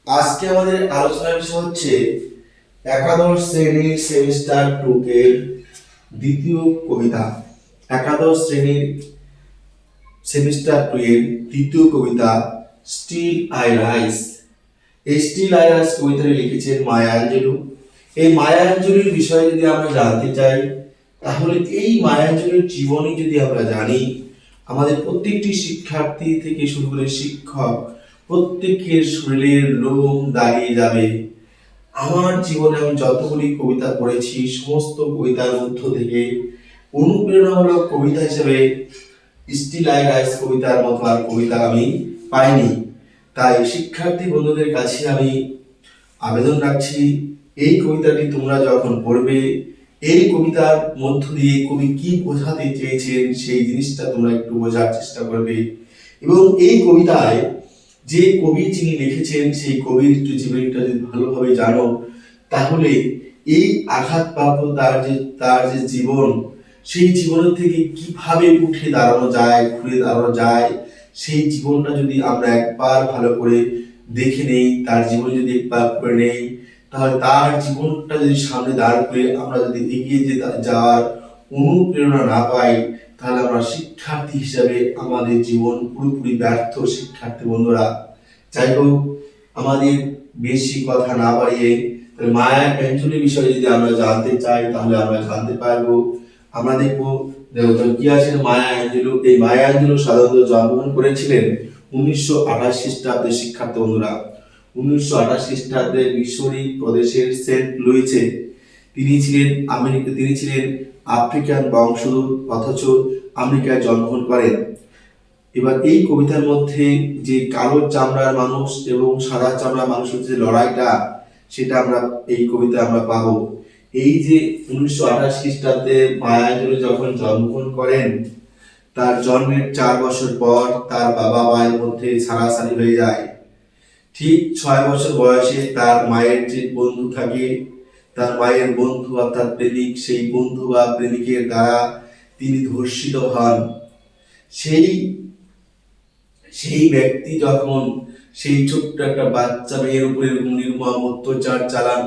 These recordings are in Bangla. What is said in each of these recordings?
আজকে আমাদের আলোচনার বিষয় হচ্ছে একাদশ শ্রেণীর সেমিস্টার 2 এর দ্বিতীয় কবিতা। একাদশ শ্রেণীর সেমিস্টার 2 এর দ্বিতীয় কবিতা স্টিল আই রাইজ। এই স্টিল আই রাইজ কবিতাটি লিখেছেন মায়া অ্যাঞ্জেলো। এই মায়া অ্যাঞ্জেলোর বিষয়ে যদি আমরা জানতে চাই, তাহলে এই মায়া অ্যাঞ্জেলোর জীবনী যদি আমরা জানি, আমাদের প্রত্যেকটি শিক্ষার্থী থেকে শুরু করে শিক্ষক প্রত্যেকের শরীরের লোম দাঁড়িয়ে যাবে। আমার জীবনে আমি যতগুলি কবিতা পড়েছি, সমস্ত কবিতার মধ্য থেকে অনুপ্রেরণামূলক কবিতা হিসেবে স্টিল আই রাইজ কবিতার মতো আর কবিতা আমি পাইনি। তাই শিক্ষার্থী বন্ধুদের কাছে আমি আবেদন রাখছি, এই কবিতাটি তোমরা যখন পড়বে, এই কবিতার মধ্য দিয়ে কবি কি বোঝাতে চেয়েছেন সেই জিনিসটা তোমরা একটু বোঝার চেষ্টা করবে। এবং এই কবিতায় যে কবি যিনি লিখেছেন সেই কবির জীবনীটা যদি ভালোভাবে জানো, তাহলে এই আঘাতপ্রাপ্ত তার যে জীবন, সেই জীবনের থেকে কিভাবে উঠে দাঁড়ানো যায়, ঘুরে দাঁড়ানো যায়, সেই জীবনটা যদি আমরা একবার ভালো করে দেখে নেই, তার জীবন যদি একবার করে নেই, তাহলে তার জীবনটা যদি সামনে দাঁড় করে আমরা যদি এগিয়ে যাওয়ার অনুপ্রেরণা না পাই, তাহলে আমরা শিক্ষার্থী হিসাবে আমাদের জীবন পুরোপুরি ব্যর্থ শিক্ষার্থী বন্ধুরা। যাই হোক, আমাদের বেশি কথা না বাড়িয়ে মায়া অ্যাঞ্জেলোর বিষয়ে যদি আমরা জানতে চাই, তাহলে আমরা জানতে পারবো। আমরা দেখবো কি আছেন মায়া অ্যাঞ্জেলো। এই মায়া অ্যাঞ্জেলো সাধারণত জন্মগ্রহণ করেছিলেন 1928 খ্রিস্টাব্দে শিক্ষার্থী বন্ধুরা। 1928 খ্রিস্টাব্দে মিসৌরি প্রদেশের সেন্ট লুইসে তিনি ছিলেন আফ্রিকান বংশোদ্ভূত, অথচ আমেরিকায় জন্মগ্রহণ করেন। এবার এই কবিতার মধ্যে যে কালো চামড়ার মানুষ এবং সাদা চামড়ার মানুষের যে লড়াইটা, সেটা আমরা এই কবিতায় আমরা পাবো। এই যে 1928 খ্রিস্টাব্দে মায়া অ্যাঞ্জেলো যখন জন্মগ্রহণ করেন, তার জন্মের 4 বছর পর তার বাবা মায়ের মধ্যে ছাড়াছাড়ি হয়ে যায়। ঠিক 6 বছর বয়সে তার মায়ের যে বন্ধু থাকে, তার মায়ের বন্ধু অর্থাৎ প্রেমিক, সেই বন্ধু বা প্রেমিকের দ্বারা তিনি ধর্ষিত হন। সেই সেই ব্যক্তি যখন সেই ছোট্ট একটা বাচ্চা মেয়ের উপরে নির্মম অত্যাচার চালান,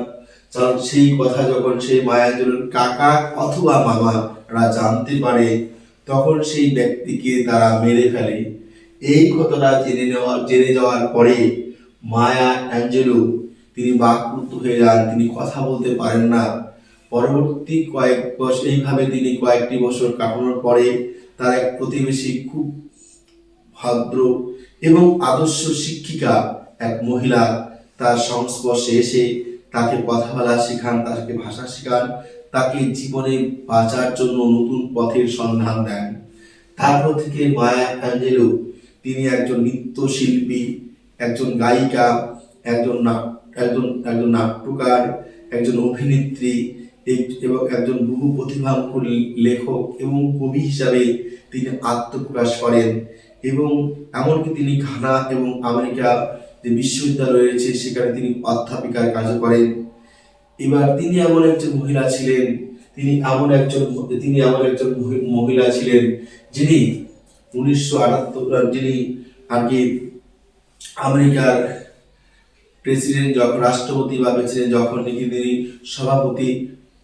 সেই কথা যখন সেই মায়াজুলের কাকা অথবা মামারা জানতে পারে, তখন সেই ব্যক্তিকে তারা মেরে ফেলে। এই কথাটা জেনে যাওয়ার পরে মায়া অ্যাঞ্জেলো তিনি বাকরুদ্ধ হয়ে যান, তিনি কথা বলতে পারেন না। পরবর্তী কয়েক বছর এইভাবে তিনি কয়েকটি বছর কাটানোর পরে তার এক প্রতিবেশী, খুব ভদ্র এবং আদর্শ শিক্ষিকা এক মহিলা তার সংস্পর্শে এসে তাকে কথা বলা শেখান, তাকে ভাষা শেখান, তাকে জীবনে বাঁচার জন্য নতুন পথের সন্ধান দেন। তারপর থেকে মায়া অ্যাঞ্জেলো তিনি একজন নৃত্যশিল্পী, একজন গায়িকা, একজন একজন নাট্যকার, একজন অভিনেত্রী এবং একজন বহু প্রতিভাবান লেখক এবং কবি হিসাবে তিনি আত্মপ্রকাশ করেন। এবং এমনকি তিনি ঘানা এবং আমেরিকা যে বিশ্ববিদ্যালয় রয়েছে সেখানে তিনি অধ্যাপিকার কাজ করেন। এবার তিনি এমন একজন মহিলা ছিলেন, তিনি এমন একজন মহিলা ছিলেন যিনি 1978 যিনি আর কি আমেরিকার প্রেসিডেন্ট যখন রাষ্ট্রপতি বা প্রেসিডেন্ট যখন নাকি তিনি সভাপতি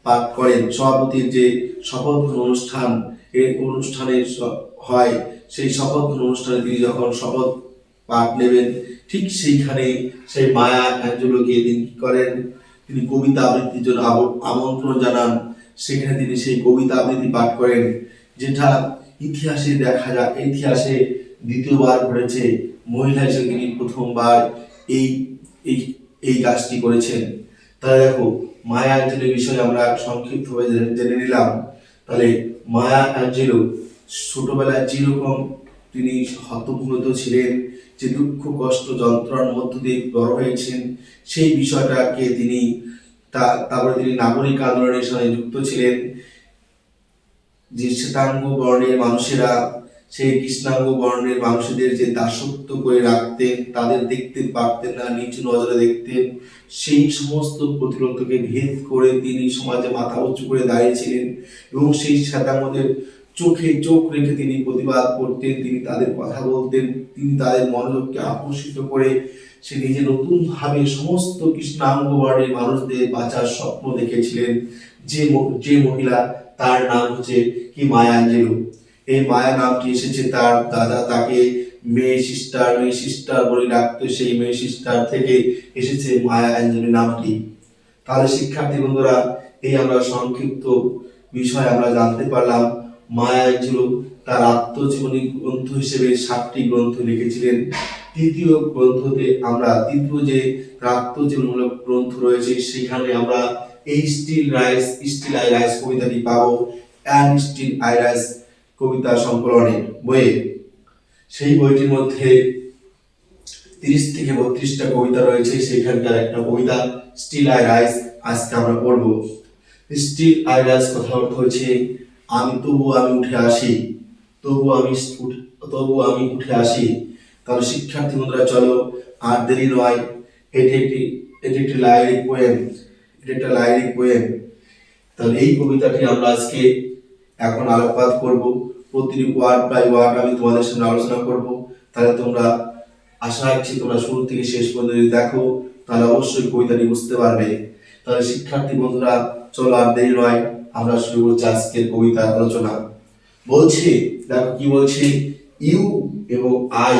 পাঠ করেন, সভাপতির যে শপথ অনুষ্ঠান, এই অনুষ্ঠানে হয়, সেই শপথ অনুষ্ঠানে তিনি যখন শপথ পাঠ নেবেন, ঠিক সেইখানে সেই মায়া অ্যাঞ্জেলোকে তিনি কি করেন, তিনি কবিতা আবৃত্তির জন্য আমন্ত্রণ জানান। সেখানে তিনি সেই কবিতা আবৃত্তি পাঠ করেন, যেটা ইতিহাসে দেখা যায়, ইতিহাসে দ্বিতীয়বার ঘটেছে। মহিলা হিসেবে তিনি প্রথমবার এই এই এই কাজটি করেছেন। তাহলে দেখো, মায়া অ্যাঞ্জেলোর বিষয়ে আমরা সংক্ষিপ্তভাবে জেনে নিলাম। তাহলে মায়া অ্যাঞ্জেলো ছোটবেলায় যেরকম তিনি হতভম্ব ছিলেন, যে দুঃখ কষ্ট যন্ত্রণার মধ্য দিয়ে বড় হয়েছেন, সেই বিষয়টাকে তিনি তারপরে তিনি নাগরিক আন্দোলনের সঙ্গে যুক্ত ছিলেন। যে শ্বেতাঙ্গ বর্ণের মানুষেরা সেই কৃষ্ণাঙ্গ বর্ণের মানুষদের যে দাসত্ব করে রাখতেন, তাদের দেখতে পারতেন না, নিচু নজরে দেখতেন, সেই সমস্ত প্রতিরোধকে ভেদ করে তিনি সমাজে মাথা উঁচু করে দাঁড়িয়েছিলেন এবং সেই শ্বেতাঙ্গদের চোখে চোখ রেখে তিনি প্রতিবাদ করতেন, তিনি তাদের কথা বলতেন, তিনি তাদের মনোযোগকে আকর্ষিত করে সে নিজে নতুন ভাবে সমস্ত কৃষ্ণাঙ্গ বর্ণের মানুষদের বাঁচার স্বপ্ন দেখেছিলেন। যে মহিলা, তার নাম হচ্ছে কি মায়া অ্যাঞ্জেলো। এই মায়া নামটি এসেছে তার দাদা তাকে মেয়ে সিস্টার বলে ডাকতো, সেই মেয়ে সিস্টার থেকে এসেছে মায়া অ্যাঞ্জেলো নামটি। তাহলে শিক্ষার্থী বন্ধুরা, এই আমরা সংক্ষিপ্ত বিষয় আমরা জানতে পারলাম। মায়া অ্যাঞ্জেলো তার আত্মজীবনী গ্রন্থ হিসেবে 7টি গ্রন্থ লিখেছিলেন। তৃতীয় যে আত্মজীবনীমূলক গ্রন্থ রয়েছে, সেখানে আমরা এই স্টিল আই রাইস কবিতাটি পাবো, অ্যান্ড স্টিল আই রাইস কবিতা সংকলনের বইয়ে। সেই বইটির মধ্যে 30 থেকে 32টা কবিতা রয়েছে, সেখানকার একটা কবিতা স্টিল আই রাইস আজকে আমরা পড়ব। স্টিল আই রাইস কথা অর্থ হচ্ছে তবু আমি উঠে আসি, তবু আমি উঠে আসি। তাহলে শিক্ষার্থী বন্ধুরা, চলো আর দেরি নয়, এটি একটি লাইরিক পোয়েম। তাহলে এই কবিতাটি আমরা আজকে এখন আলোকপাত করব। প্রতিটি ওয়ার্ড বাই ওয়ার্ড আমি তোমাদের সামনে আলোচনা করব। তাহলে তোমরা, আশা রাখছি তোমরা শুরু থেকে শেষ পর্যন্ত যদি দেখো, তাহলে অবশ্যই কবিতাটি বুঝতে পারবে। তাহলে শিক্ষার্থী বন্ধুরা, চলো আর দেরি নয়, আমরা শুরু করছি আজকের কবিতার আলোচনা। বলছি, দেখো কি বলছি, ইউ এবং আই,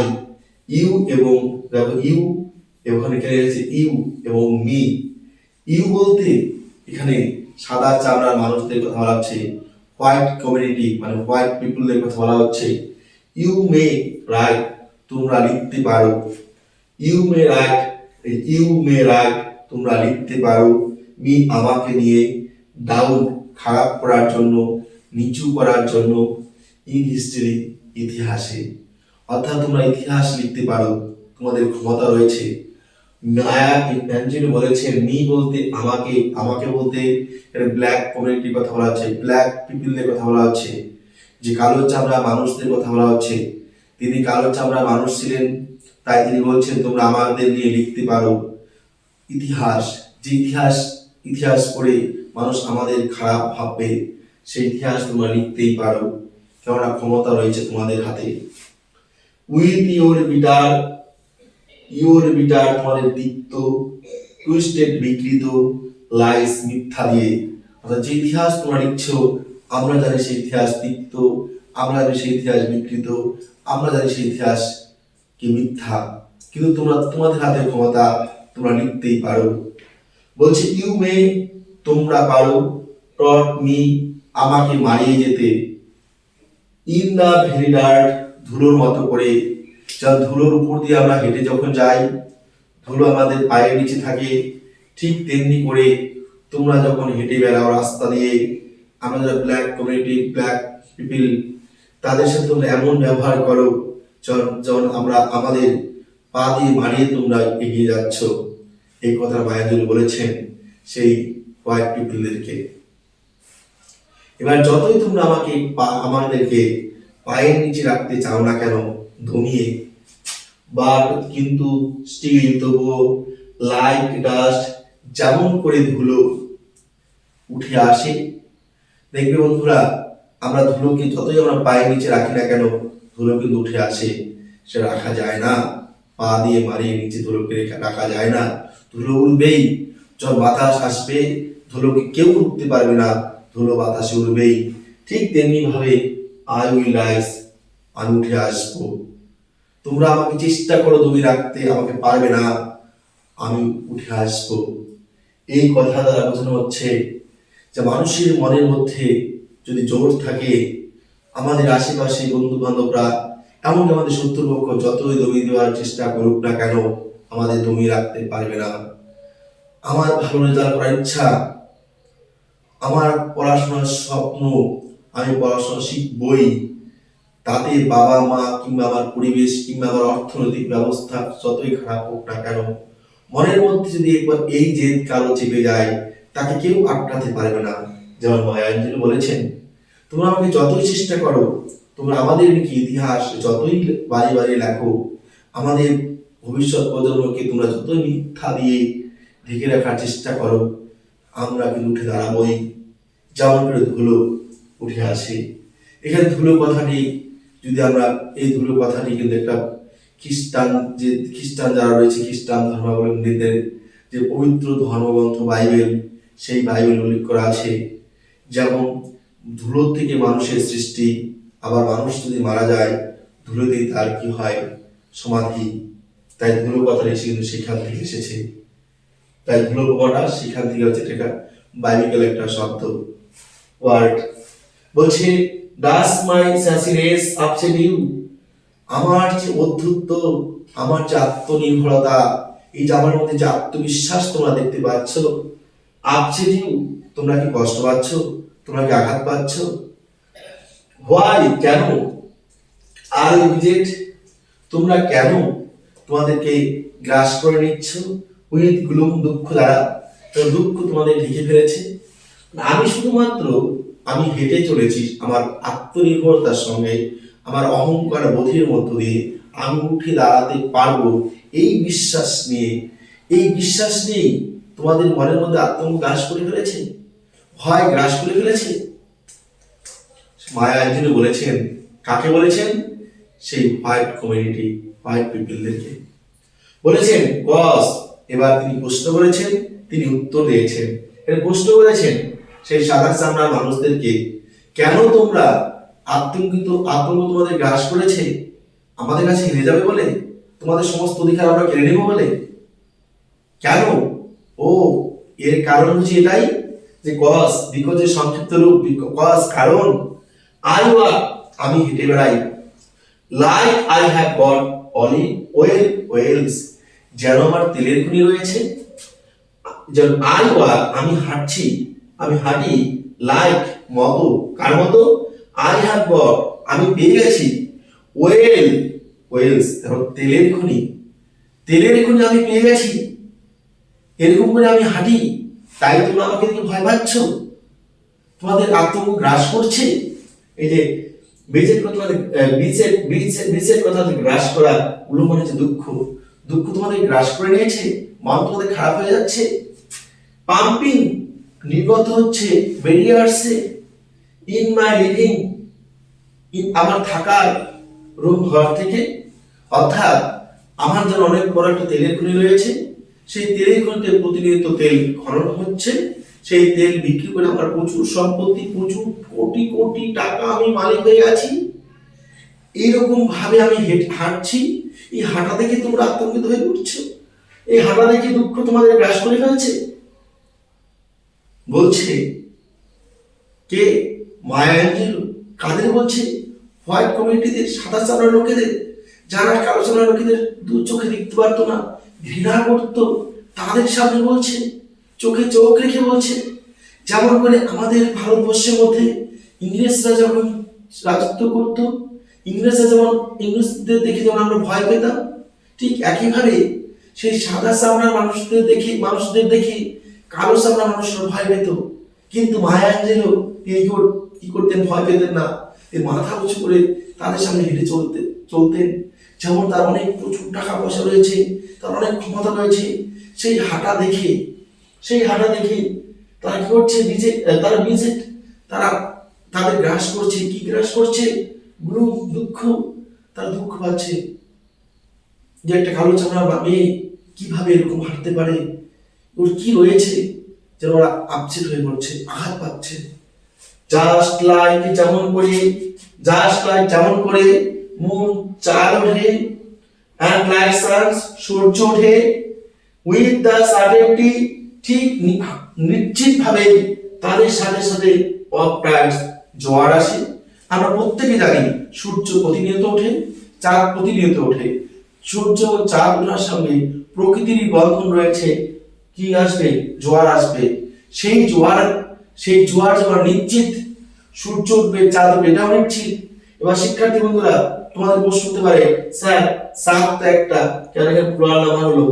এখানে ইউ এবং মি। ইউ বলতে এখানে সাদা চামড়ার মানুষদের কথা বলা হচ্ছে, হোয়াইট কমিউনিটি মানে হোয়াইট পিপলদের কথা বলা হচ্ছে। ইউ মে রাইট, তোমরা লিখতে পারো। ইউ মে রাইট, তোমরা লিখতে পারো। মি, আমাকে নিয়ে। ডাউন, খারাপ করার জন্য, নিচু করার জন্য। ইন হিস্টরি, ইতিহাসে। অর্থাৎ তোমরা ইতিহাস লিখতে পারো, তোমাদের ক্ষমতা রয়েছে। মায়া অ্যাঞ্জেলো বলেছেন, মি বলতে আমাকে বলতে ব্ল্যাক কমিউনিটির কথা বলা হচ্ছে, ব্ল্যাক পিপলদের কথা বলা হচ্ছে, যে কালো চামড়া মানুষদের কথা বলা হচ্ছে। তিনি কালো চামড়া মানুষ ছিলেন, তাই তিনি বলছেন তোমরা আমাদের নিয়ে লিখতে পারো। ইতিহাস, যে ইতিহাস পড়ে মানুষ আমাদের খারাপ ভাববে, সেই ইতিহাস তোমরা লিখতেই পারো, কেননা ক্ষমতা রয়েছে তোমাদের হাতে। উইথ ইউর বিটার, তোমাদের তিক্ত, টুইস্টেড, বিকৃত, লাইস, মিথ্যা দিয়ে। অর্থাৎ যে ইতিহাস তোমরা লিখছো, আমরা জানি সেই ইতিহাস তিক্ত, আমরা জানি সেই ইতিহাস বিকৃত, আমরা জানি সেই ইতিহাস কি মিথ্যা, কিন্তু তোমাদের হাতে ক্ষমতা, তোমরা লিখতেই পারো। বলছে ইউ মে, তোমরা পারো। টট মি, আমাকে মারিয়ে যেতে। ইন দা ভেরি ডার্ট, ধুলোর মতো করে। যখন ধুলোর উপর দিয়ে আমরা হেঁটে যখন যাই, ধুলো আমাদের পায়ের নিচে থাকে, ঠিক তেমনি করে তোমরা যখন হেঁটে বেড়াও রাস্তা দিয়ে, আমরা যারা ব্ল্যাক কমিউনিটি, ব্ল্যাক পিপল, তাদের সাথে তোমরা এমন ব্যবহার করো যখন আমরা আমাদের পা দিয়ে মারিয়ে তোমরা এগিয়ে যাচ্ছ। এই কথা মায়াজুরি বলেছেন সেই হোয়াইট পিপলদেরকে। এবার যতই তোমরা আমাদেরকে পায়ের নিচে রাখতে চাও না কেন, দমিয়ে, বাট কিন্তু স্টিল, তবুও, লাইক ডাস্ট, যেমন করে ধুলো উঠে আসে। দেখবে বন্ধুরা, আমরা ধুলোকে যতই আমরা পায়ের নিচে রাখি না কেন, ধুলো কিন্তু উঠে আসে। সে রাখা যায় না, পা দিয়ে মারিয়ে নিচে ধুলোকে রাখা যায় না, ধুলো উড়বেই। যখন বাতাস আসবে, ধুলোকে কেউ উঠতে পারবে না, ধুলো বাতাসে উড়বেই। ঠিক তেমনি ভাবে আই উইল রাইজ, আমি উঠে আসবো। তোমরা আমাকে চেষ্টা করো দমি রাখতে, আমাকে পারবে না, আমি উঠে আসবো। এই কথা দ্বারা বোঝানো হচ্ছে যে মানুষের মনের মধ্যে যদি জোর থাকে, আমাদের আশেপাশে বন্ধু বান্ধবরা, এমনকি আমাদের শত্রুপক্ষ যতই দমি দেওয়ার চেষ্টা করুক না কেন, আমাদের দমিয়ে রাখতে পারবে না। আমার ভালো রেজাল্ট করার ইচ্ছা, আমার পড়াশোনার স্বপ্ন, আমি পড়াশোনা শিখবই, তাতে বাবা মা কিংবা আমার পরিবেশ কিংবা আমার অর্থনৈতিক ব্যবস্থা যতই খারাপ হোক না কেন, মনের মধ্যে যদি একবার এই জেদ কারো চেপে যায়, তাকে কেউ আটকাতে পারবে না। যেমন মায়া অ্যাঞ্জেলো বলেছেন, তোমরা আমাকে যতই চেষ্টা করো, তোমরা আমাদের ইতিহাস যতই বাড়ি বাড়ি লেখো, আমাদের ভবিষ্যৎ প্রজন্মকে তোমরা যতই মিথ্যা দিয়ে ঢেকে রাখার চেষ্টা করো, আমরা কিন্তু উঠে দাঁড়াবোই, যেমন করে ধুলো উঠে আসে। এখানে ধুলো কথাটি, যদি আমরা এই ধুলো কথাটি কিন্তু একটা খ্রিস্টান খ্রিস্টান যারা রয়েছে, খ্রিস্টান ধর্মাবলম্বীদের যে পবিত্র ধর্মগ্রন্থ বাইবেল, সেই বাইবেল উল্লেখ করা আছে যেমন ধুলো থেকে মানুষের সৃষ্টি, আবার মানুষ যদি মারা যায় ধুলোতেই তার কি হয়, সমাধি। তাই ধুলো কথাটা এসে কিন্তু সেখান থেকে এসেছে। তাই ধুলো কথাটা সেখান থেকে হচ্ছে, এটা বাইবেল একটা শব্দ, ওয়ার্ড। বলছে ডাস মাই স্যাসিনেস আপসেট ইউ, আমার যে অধ্যুত্ব, আমার যে আত্মনির্ভরতা, এই যে আমার মধ্যে যে আত্মবিশ্বাস তোমরা দেখতে পাচ্ছ, আপসেট ইউ, তোমরা কি কষ্ট পাচ্ছ, তোমরা কি আঘাত পাচ্ছ? হোয়াই, কেন? আর রিজেক্ট, তোমরা কেন তোমাদেরকে গ্রাস করে নিচ্ছ উইথ গ্লুম, দুঃখ দ্বারা? দুঃখ তোমাদের ঢেকে ফেলেছে। আমি শুধুমাত্র আমি হেঁটে চলেছি আমার আত্মনির্ভরতার সঙ্গে, আমার অহংকার বোধের মধ্য দিয়ে আমি উঠে দাঁড়াতে পারবো, এই বিশ্বাস নিয়ে, এই বিশ্বাস নিয়েই তোমাদের মনের মধ্যে আতঙ্ক গ্রাস করে ফেলেছে, ভয় গ্রাস করে ফেলেছে। মায়া অ্যাঞ্জেলো বলেছেন, কাকে বলেছেন? সেই হোয়াইট কমিউনিটি, হোয়াইট পিপলদেরকে বলেছেন। বস এবার তিনি প্রশ্ন করেছেন, তিনি উত্তর দিয়েছেন। এর প্রশ্ন করেছেন সেই সাদা চামড়ার মানুষদেরকে, কেন তোমরা আতঙ্ক তোমাদের গ্রাস করেছে? আমাদের কাছে হেরে যাবে বলে? তোমাদের সমস্ত অধিকার আমরা কেড়ে নেব বলে? কেন? ও, এর কারণ হচ্ছে এটাই যে কজ, বিকজ এর সংক্ষিপ্ত রূপ, কজ কারণ। আই ওয়াক, আমি হেঁটে বেড়াই, like I have got olive oil wells, যেন আমার তেলের খনি রয়েছে। যেন আই ওয়াক, আমি হাঁটছি, আমি হাঁটি, লাইক মতো, কার মতো? আই হ্যাভ গট, আমি পেয়ে গেছি, ওয়েল ওয়েলস, তেলের খনি, তেলের খনি আমি পেয়ে গেছি, এরকম করে আমি হাঁটি। তাই তোমরা আমাকে দেখে ভয় পাচ্ছ, তোমাদের আতঙ্ক গ্রাস করছে। এই যে বীজের কথা, বীজের কথা গ্রাস করা, ওগুলো মনে হচ্ছে দুঃখ, দুঃখ তোমাদের গ্রাস করে নিয়েছে, মন তোমাদের খারাপ হয়ে যাচ্ছে। পাম্পিং, নির্গত হচ্ছে, বেরিয়ে আসছে। ইন মাই লিভিং, আমার থাকার রুম, ঘর থেকে, অর্থাৎ আমার যেন অনেক বড় একটা তেলের খনি রয়েছে, সেই তেলের খনিতে প্রতিনিয়ত তেল খনন হচ্ছে, সেই তেল বিক্রি করে আমার প্রচুর সম্পত্তি, প্রচুর কোটি কোটি টাকা আমি মালিক হয়ে গেছি। এইরকম ভাবে আমি হাঁটছি, এই হাঁটা দেখে তোমরা আতঙ্কিত হয়ে উঠছো, এই হাঁটা দেখে দুঃখ তোমাদের গ্রাস করে ফেলছে। বলছে কে? মায়া অ্যাঞ্জেলো। কাদের বলছে? হোয়াইট কমিউনিটিদের, সাদা চামড়ার লোকেদের, যারা কালো চামড়ার লোকেদের দু চোখে দেখতে পারতো না, ঘৃণা করতো, তাদের সামনে বলছে, চোখে চোখ রেখে বলছে। যেমন করে আমাদের ভারতবর্ষের মধ্যে ইংরেজরা যখন রাজত্ব করত, ইংরেজরা যেমন, ইংরেজদের দেখে যেমন আমরা ভয় পেতাম, ঠিক একইভাবে সেই সাদা চামড়ার মানুষদের দেখে কালো চামড়ার মানুষরা ভয় পেত। কিন্তু মায়া অ্যাঞ্জেলো তিনি কি করতেন? ভয় পেতেন না, এই মাথা উঁচু করে তাদের সামনে হেঁটে চলতেন। যেমন তার অনেক প্রচুর টাকা পয়সা রয়েছে, তার অনেক ক্ষমতা রয়েছে, সেই হাঁটা দেখে তারা কি করছে? তারা তাদের গ্রাস করছে। কি গ্রাস করছে? দুঃখ। তারা দুঃখ পাচ্ছে যে একটা কালো চামড়া মেয়ে কিভাবে এরকম হাঁটতে পারে, ওর কি রয়েছে, যেন ওরা আপসেট হয়ে পড়ছে, আঘাত পাচ্ছে। জাস্ট লাইক যেমন করে মুন চাঁদ ওঠে, and like suns সূর্য ওঠে, with the certainty, ঠিক নিশ্চিত ভাবে তাদের সাথে সাথে of tides, জোয়ার আসে। আমরা প্রত্যেকে জানি সূর্য প্রতিনিয়ত ওঠে, চাঁদ প্রতিনিয়ত ওঠে। সূর্য ও চাঁদ ওঠার সঙ্গে প্রকৃতিরই বন্ধন রয়েছে। কি আসবে? জোয়ার আসবে। সেই জোয়ার যখন নিশ্চিত, সূর্য উঠবে, চাঁদ উঠবে, এটাও নিশ্চিত। এবার শিক্ষার্থী বন্ধুরা, তোমাদের প্রশ্ন হতে পারে, স্যার চাঁদ তো একটা, কেন এখানে প্লুরাল নাম্বার হলো?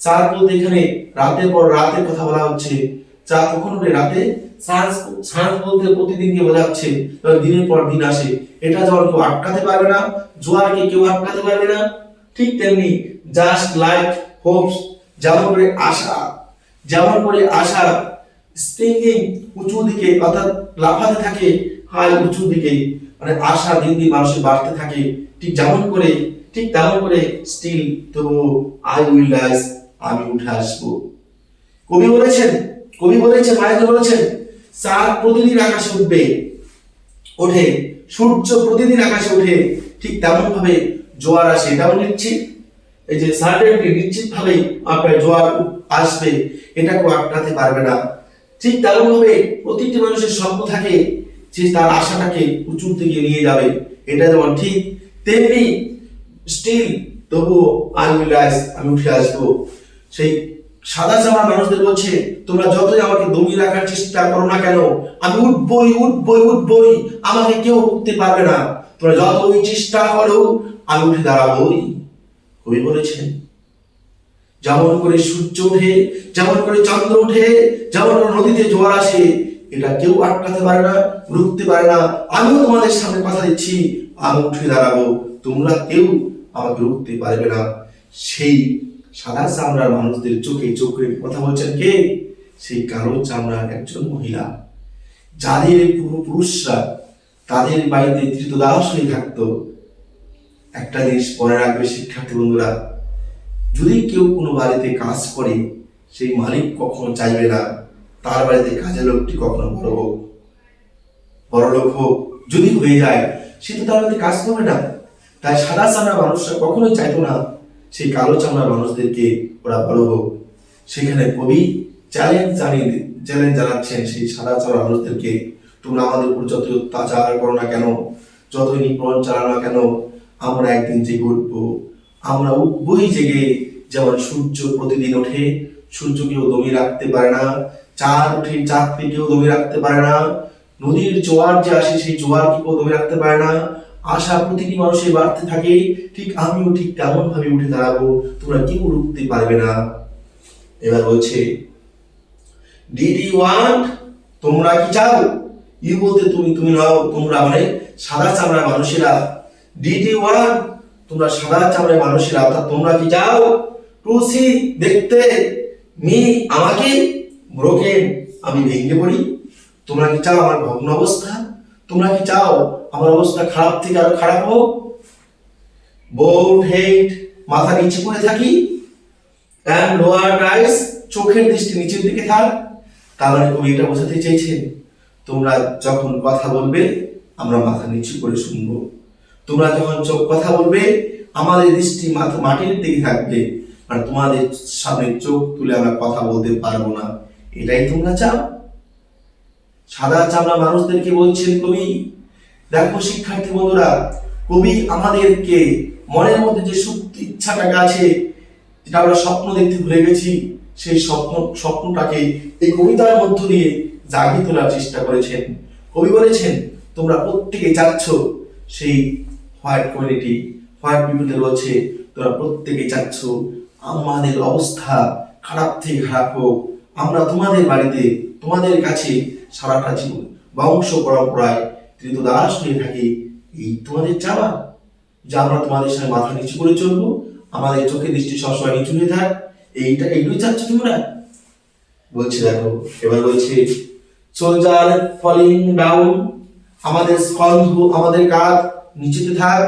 চাঁদ বলতে এখানে রাতের পর রাতের কথা বলা হচ্ছে। চাঁদ কখন উঠে? রাতে। সান বলতে প্রতিদিনকে বোঝাচ্ছে, দিনের পর দিন আসে। এটা যেমন কেউ আটকাতে পারবে না, জোয়ারকে কেউ আটকাতে পারবে না, ঠিক তেমনি জাস্ট লাইক হোপস, যেমন করে আশা স্প্রিঙ্গিং, উঁচু দিকে, অর্থাৎ লাফাতে থাকে, হাই উঁচু দিকে, মানে আশা দিন দিন মানুষের বাড়তে থাকে। ঠিক যেমন করে ঠিক তেমন করে স্টিল তবু আই উইল রাইজ, আমি উঠে আসবো। কবি বলেছেন, মায়াবী বলেছেন, চাঁদ প্রতিদিন আকাশে উঠবে, ওঠে, সূর্য প্রতিদিন আকাশে ওঠে, ঠিক তেমন ভাবে জোয়ার আসে, এটাও নিশ্চিত। এই যে সার্টেনটি, নিশ্চিত ভাবে আপনার জোয়ার আসবে, এটা কেউ আটকাতে পারবে না। ঠিক তেমন ভাবে প্রতিটি মানুষের স্বপ্ন থাকে যে তার আশাটাকে উঁচুর দিকে নিয়ে যাবে, এটা যেমন ঠিক তেমনি স্টিল তবু আই উইল রাইজ, আমি উঠে আসবো। সেই সাদা চামড়া মানুষদের বলছে, তোমরা যতই আমাকে দমিয়ে রাখার চেষ্টা করো না কেন, আমি উঠবই, আমাকে কেউ উঠতে পারবে না। তোমরা যতই চেষ্টা করো, আমি উঠে দাঁড়াবই। কবি বলেছেন, যেমন করে সূর্য ওঠে, যেমন করে চন্দ্র ওঠে, যেমন করে নদীতে জোয়ার আসে, এটা কেউ আটকাতে পারে না, রুখতে পারে না। আমিও তোমাদের সামনে কথা দিচ্ছি, আমি উঠে দাঁড়াবো, তোমরা কেউ আমাকে রুখতে পারবে না। সেই সাদা চামড়ার মানুষদের চোখে চোখ রেখে কথা বলছেন কে? সেই কালো চামড়ার একজন মহিলা, যাদের পূর্বপুরুষরা তাদের বাড়িতে ধৃতদাস হয়ে থাকতো। একটা জিনিস মনে রাখবে শিক্ষার্থী বন্ধুরা, যদি কেউ কোনো বাড়িতে কাজ করে, সেই মালিক কখনো চাইবে না তার বাড়িতে কাজের লোকটি কখনো বড় লোক হোক। যদি হয়ে যায়, সে তো তার বাড়িতে কাজ করবে না। তাই সাদা চামড়া মানুষরা কখনোই চাইতো না সেই কালো চামড়া মানুষদেরকে ওরা বড় হোক। সেখানে কবি চ্যালেঞ্জ জানাচ্ছেন সেই সাদা চামড়া মানুষদেরকে, তোমরা আমাদের উপর যত অত্যাচার করো না কেন, যতই নিপীড়ন চালানো না কেন, আমরা একদিন জেগে উঠবো, আমরা উঠবই জেগে। যেমন সূর্য প্রতিদিন ওঠে, সূর্য কেউ দমিয়ে রাখতে পারে না, চাঁদ ওঠে, চাঁদকে কেউ দমিয়ে রাখতে পারে না, নদীর জোয়ার যে আসে সেই জোয়ারকে কেউ দমিয়ে রাখতে পারে না। আশা প্রতিটি মানুষের বাড়তে থাকে, ঠিক আমিও ঠিক তেমন ভাবে উঠে দাঁড়াবো, তোমরা কেউ রুখতে পারবে না। এবার বলছে, ডিড ইউ ওয়ান্ট, তোমরা কি চাও? ইউ বলতে তুমি, তুমি নাও, তোমরা মানে সাদা চামড়ার মানুষেরা। ডিড ইউ ওয়ান্ট, তোমরা সাদা চামড়ার মানুষেরা, অর্থাৎ তোমরা কি চাও? টু সি, দেখতে, মি, আমাকে, ব্রোকেন, আমি ভেঙে পড়ি। তোমরা কি চাও আমার ভগ্ন অবস্থা? তোমরা কি চাও আমার অবস্থা খারাপ থেকে আরো খারাপ হোক? বোল্ড হেড, মাথা নিচে করে থাকি, অ্যান্ড লোয়ার আইস, চোখের দৃষ্টি নিচের দিকে থাক। তার মানে কবি এটা বোঝাতে চেয়েছেন, তোমরা যখন কথা বলবে আমরা মাথা নিচু করে শুনবো, তোমরা যখন কথা বলবে আমাদের দৃষ্টি মাটির দিকে থাকবে, আর তোমাদের সামনে চোখ তুলে আমরা কথা বলতে পারবো না। এটাই তোমরা চাও? সাদা চামড়া মানুষদেরকে বলছেন কবি। দেখো শিক্ষার্থী বন্ধুরা, কবি আমাদেরকে মনের মধ্যে যে সুপ্ত ইচ্ছাটাকে আছে, যেটা আমরা স্বপ্ন দেখতে ভুলে গেছি, সেই স্বপ্নটাকে এই কবিতার মধ্য দিয়ে জাগিয়ে তোলার চেষ্টা করেছেন। কবি বলেছেন, তোমরা প্রত্যেকে চাচ্ছ সেই হোয়াইট কমিউনিটি, হোয়াইট পিপলদের বলছে, তোমরা প্রত্যেকে চাচ্ছ আমাদের অবস্থা খারাপ থেকে খারাপ হোক, আমরা তোমাদের বাড়িতে, তোমাদের কাছে সারাটা জীবন বংশ পরম্পরায় ধৃতদাস হয়ে থাকি। এই তোমাদের চাওয়া যে আমরা তোমাদের সামনে মাথা নিচু করে চলবো, আমাদের চোখে দৃষ্টি সবসময় নিচু হয়ে থাক, এইগুলোই চাচ্ছ তোমরা? বলছে দেখো, এবার বলছে, সোলজার ফলিং ডাউন, আমাদের স্কন্ধ, আমাদের কাঁধ নিচেতে থাক।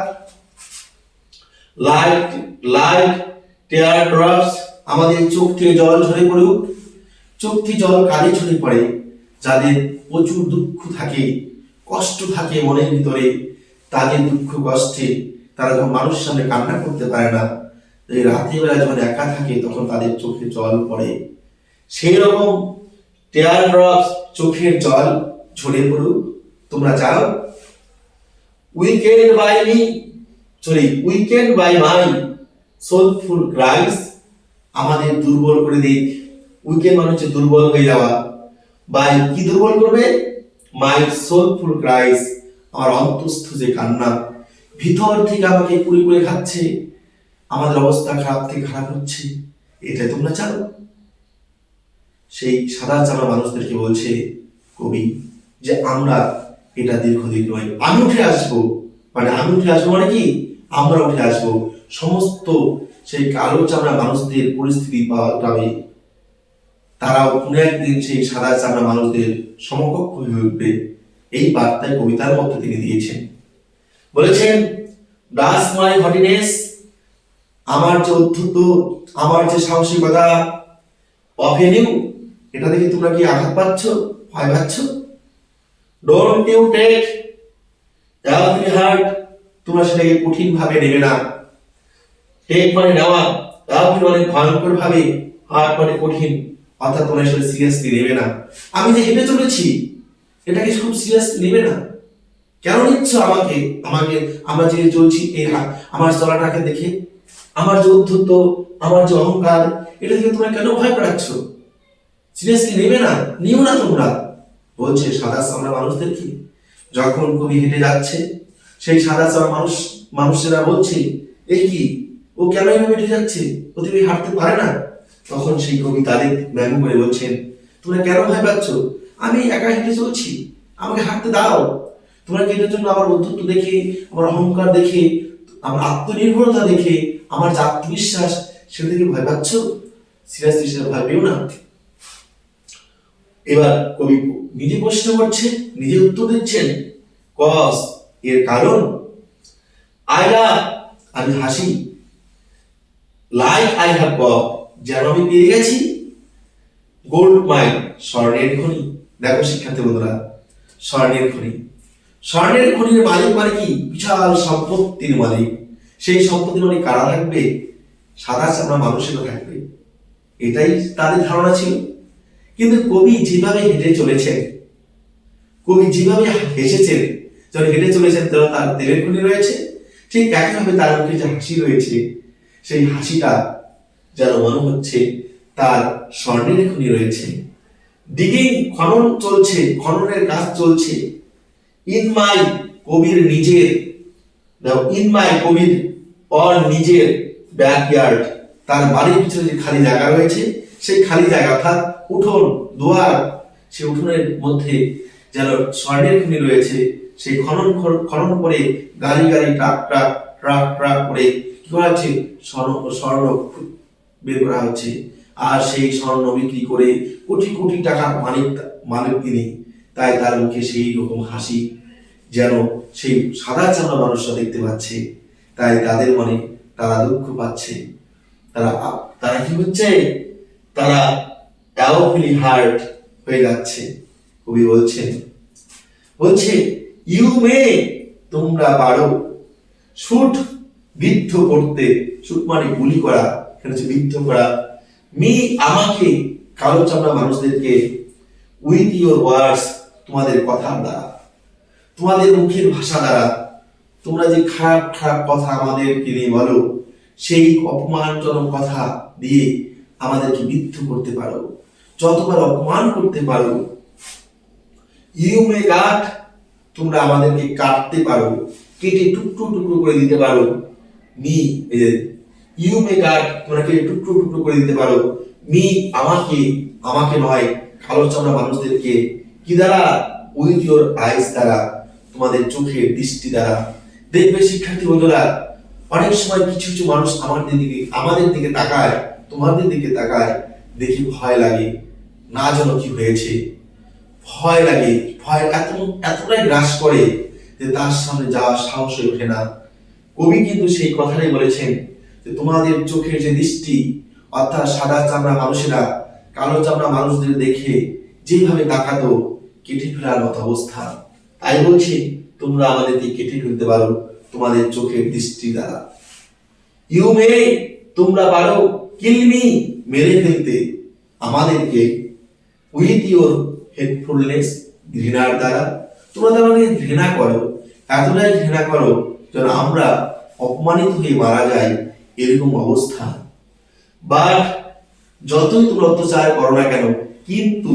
লাইট টিয়ার ড্রপস, আমাদের চোখ থেকে জল ঝরে পড়ুক। চোখ থেকে জল কাঁধে ঝরে পড়ে যাদের প্রচুর দুঃখ থাকে, কষ্ট থাকে মনের ভিতরে, তাদের দুঃখ কষ্টে তারা যখন মানুষের সামনে কান্না করতে পারে না, এই রাতের বেলা যখন একা থাকে তখন তাদের চোখে জল পড়ে। সেই রকম টিয়ার ড্রপস, চোখের জল ঝরে পড়ুক, তোমরা চাও? Weakened by my soulful cries, আমাদের দুর্বল করে দিক। উইকেন্ড মানে হচ্ছে দুর্বল হয়ে যাওয়া। বাই, কি দুর্বল করবে? মাই সোলফুল ক্রাইস, আমার অন্তস্থ যে কান্না, ভিতর থেকে আমাকে পুরি করে খাচ্ছে, আমাদের অবস্থা খারাপ থেকে খারাপ হচ্ছে, এটা তোমরা চাও? সেই সাদা চামড়া মানুষদেরকে বলছে কবি যে আমরা এটা দীর্ঘদিন নয়, আমি উঠে আসবো। মানে আমি উঠে আসবো মানে কি? আমরা উঠে আসবো। সমস্ত সেই কালো চামড়া মানুষদের পরিস্থিতি পাল্টাবে, তারাও কোনো একদিন সেই সাদা চামড়া মানুষদের সমকক্ষ হয়ে উঠবে। এই বার্তায় কবিতার মধ্যে তিনি দিয়েছেন। বলেছেন, ডাস মাই হটিনেস আমার যে অধ্যত্ত, আমার যে সাহসিকতা, অভেনিউ, এটা দেখে তোমরা কি আঘাত পাচ্ছ, ভয় পাচ্ছ? Don't you take every hard, তোমরা সেটাকে কঠিন ভাবে নেবে না। টেক মানে নেওয়া, এভরি মানে ভয়ঙ্কর ভাবে, হার্ট মানে কঠিন, অর্থাৎ তোমরা সেটা সিরিয়াসলি নেবে না। আমি যে হেঁটে চলেছি এটাকে খুব সিরিয়াসলি নেবে না। কেন নিচ্ছ আমাকে আমাকে আমরা যে চলছি এই আমার চলাটাকে দেখে, আমার যে উদ্ধত্ত, আমার যে অহংকার, এটা দেখে তোমরা কেন ভয় পাচ্ছ? সিরিয়াসলি নেবে না, নিও না তোমরা। বলছে সাদা চামড়া মানুষদেরকে। যখন কবি হেঁটে যাচ্ছে, সেই সাদা চামড়া মানুষেরা বলছে, এই কি, ও কেন এভাবে হেঁটে যাচ্ছে, ও তুমি হাঁটতে পারে না? তখন সেই কবি তাদের ব্যঙ্গ করে বলছেন, তোমরা কেন ভয় পাচ্ছ? আমি একা হেঁটে চলছি, আমাকে হাঁটতে দাও। তোমরা কি এটার জন্য আমার অধ্যত্ব দেখে, আমার অহংকার দেখে, আমার আত্মনির্ভরতা দেখে, আমার যে আত্মবিশ্বাস, সেটা দেখে ভয় পাচ্ছ? সিরিয়াসলি সেটা ভয় পেও না। এবার কবি নিজে প্রশ্ন করছে, নিজে উত্তর দিচ্ছেন, কজ, এর কারণ, আই লাভ, আমি হাসি, লাইক আই হ্যাভ গট, যেন আমি পেয়ে গেছি, গোল্ড মাইন, স্বর্ণের খনি। দেখো শিক্ষার্থী বন্ধুরা, স্বর্ণের খনি, স্বর্ণের খনির মালিক মানে কি? বিশাল সম্পত্তির মালিক। সেই সম্পত্তির মালিক কারা থাকবে? সাদা চামড়া মানুষেরও থাকবে, এটাই তাদের ধারণা ছিল। কিন্তু কবি যেভাবে হেঁটে চলেছেন, কবি যেভাবে হেসেছেন, যখন হেঁটে চলেছেন তখন তার তেলের খনি রয়েছে, ঠিক একইভাবে তার মুখে যে হাসি রয়েছে, সেই হাসিটা যেন মনে হচ্ছে তার স্বর্ণের খনি রয়েছে। ডিগিং, খনন চলছে, খননের কাজ চলছে। ইন মাই, কবির নিজের, ইন মাই, কবির অর নিজের ব্যাকইয়ার্ড, তার বাড়ির পিছনে যে খালি জায়গা রয়েছে, সেই খালি জায়গা অর্থাৎ উঠোন দুয়ার, সেই উঠোনের মধ্যে যেন স্বর্ণের খনি রয়েছে। সেই খনন করে গাড়ি গাড়ি ট্রাক ট্রাক ট্রাক ট্রাক করে কি করা হচ্ছে? স্বর্ণ বের করা হচ্ছে। আর সেই স্বর্ণ বিক্রি করে কোটি কোটি টাকার মালিক তিনি। তাই তার মুখে সেই রকম হাসি, যেন সেই সাদা চামড়া মানুষরা দেখতে পাচ্ছে। তাই তাদের মনে তারা দুঃখ পাচ্ছে, তারা তারা কি হচ্ছে? তারা অ্যাওফুলি হার্ট হয়ে যাচ্ছে। কবি বলছে ইউ মে, তোমরা পারো, শুট, বিদ্ধ করতে, শুট মানে গুলি করা, এখানে হচ্ছে বিদ্ধ করা, মি, আমাকে, কালো চামড়া মানুষদেরকে, উইথ ইউর ওয়ার্ডস, তোমাদের কথার দ্বারা, তোমাদের মুখের ভাষা দ্বারা, তোমরা যে খারাপ খারাপ কথা আমাদেরকে নিয়ে বলো, সেই অপমানজনক কথা দিয়ে আমাদেরকে বিদ্ধ করতে পারো, যতবার অপমান করতে পারো। ইউ মে কাট, তোমরা আমাদেরকে কাটতে পারো, কেটে টুকরো টুকরো করে দিতে পারো। মি, ইউ মে কাট, তোমরা কেটে টুকরো টুকরো করে দিতে পারো। মি, আমাকে, আমাকে নয়, কালো চামড়া মানুষদেরকে, কি দ্বারা? উইথ ইউর আইস, দ্বারা, তোমাদের চোখের দৃষ্টি দ্বারা। দেখবে শিক্ষার্থী বন্ধুরা, অনেক সময় কিছু কিছু মানুষ আমাদের দিকে তাকায়, তোমাদের দিকে তাকায়, দেখি ভয় লাগে, না যেন কি হয়েছে, ভয় লাগে, ভয় এতটাই গ্রাস করে যে তার সামনে যাওয়ার সাহস হয়ে ওঠে না। কবি কিন্তু সেই কথাটাই বলেছেন যে তোমাদের চোখের যে দৃষ্টি, অর্থাৎ সাদা চামড়া মানুষেরা কালো চামড়া মানুষদের দেখে যেভাবে তাকাতো, কেটে ফেলার মতো অবস্থা। তাই বলছি, তোমরা আমাদেরকে কেটে ফেলতে পারো তোমাদের চোখের দৃষ্টি দ্বারা। ইউ মে, তোমরা পারো, কিল মি, মেরে ফেলতে আমাদেরকে, উইথ ইউর হেটফুলনেস, ঘৃণার দ্বারা, তোমরা আমাদের ঘৃণা করো, এতটাই ঘৃণা করো যেন আমরা অপমানিত হয়ে মারা যাই, এরকম অবস্থা। বাট, যতই তোমরা অত্যাচার করো না কেন, কিন্তু